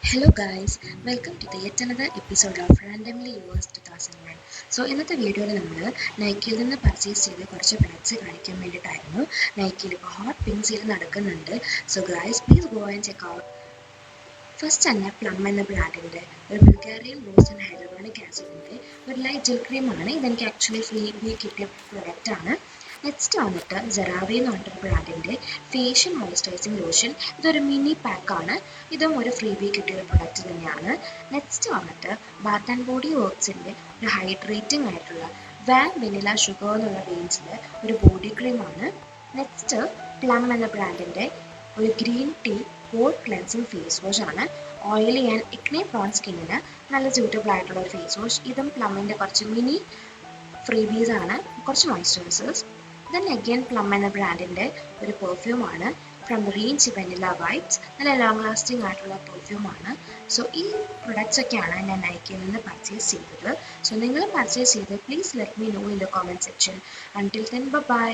Hello guys, welcome to the yet another episode of Randomly Yours 2001. So ഇന്നത്തെ വീഡിയോയിൽ നമ്മൾ നൈക്കിയിൽ നിന്ന് പർച്ചേസ് ചെയ്ത് കുറച്ച് പ്രൊഡക്ട്സ് കാണിക്കാൻ വേണ്ടിയിട്ടായിരുന്നു. നൈക്കിയിൽ ഇപ്പോൾ ഹോട്ട് പിങ്ക് സെയിൽ നടക്കുന്നുണ്ട്. So guys please go and check out. First തന്നെ പ്ലം എന്ന ബ്രാൻഡിൻ്റെ ഒരു ബൾഗേറിയൻ റോസ് ആൻഡ് ഹൈലറോണിക് ആസിഡിൻ്റെ ഒരു ലൈറ്റ് ജെൽ ക്രീമാണ്. ഇതെനിക്ക് ആക്ച്വലി ഫ്രീ കിട്ടിയ പ്രൊഡക്റ്റാണ്. നെക്സ്റ്റ് വന്നിട്ട് സെറാവി എന്ന് പറഞ്ഞിട്ടൊരു ബ്രാൻഡിൻ്റെ ഫേഷ്യൽ മോയ്സ്ചറൈസിങ് ലോഷൻ. ഇതൊരു മിനി പാക്കാണ്. ഇതും ഒരു ഫ്രീ കിട്ടിയ ഒരു പ്രൊഡക്റ്റ് തന്നെയാണ്. നെക്സ്റ്റ് വന്നിട്ട് ബാത്ത് ആൻഡ് ബോഡി വർക്ക്സിൻ്റെ ഒരു ഹൈഡ്രേറ്റിംഗ് ആയിട്ടുള്ള വാൻ വെനില ഷുഗർ എന്നുള്ള റേഞ്ചിൽ ഒരു ബോഡി ക്രീമാണ്. നെക്സ്റ്റ് പ്ലം എന്ന ബ്രാൻഡിൻ്റെ ഒരു green tea pore cleansing face wash ആണ്. ഓയിലി ആൻഡ് ഇക്നെ പ്രോൺ സ്കിന്നിന് നല്ല സ്യൂട്ടബിൾ ആയിട്ടുള്ള ഒരു ഫേസ് വാഷ്. ഇതും പ്ലമ്മിൻ്റെ കുറച്ച് മിനി ഫ്രീബീസ് ആണ്, കുറച്ച് മോയ്സ്ചറൈസേഴ്സ്. ദെൻ അഗെയിൻ പ്ലം എന്ന ബ്രാൻഡിൻ്റെ ഒരു പെർഫ്യൂമാണ് from the range vanilla vibes. നല്ല ലോങ് ലാസ്റ്റിംഗ് ആയിട്ടുള്ള പെർഫ്യൂമാണ്. സോ ഈ പ്രൊഡക്ട്സ് ഒക്കെയാണ് ഞാൻ നൈക്കിയിൽ നിന്ന് പർച്ചേസ് ചെയ്തത്. സോ നിങ്ങൾ പർച്ചേസ് ചെയ്ത് please let me know in the comment section. Until then by.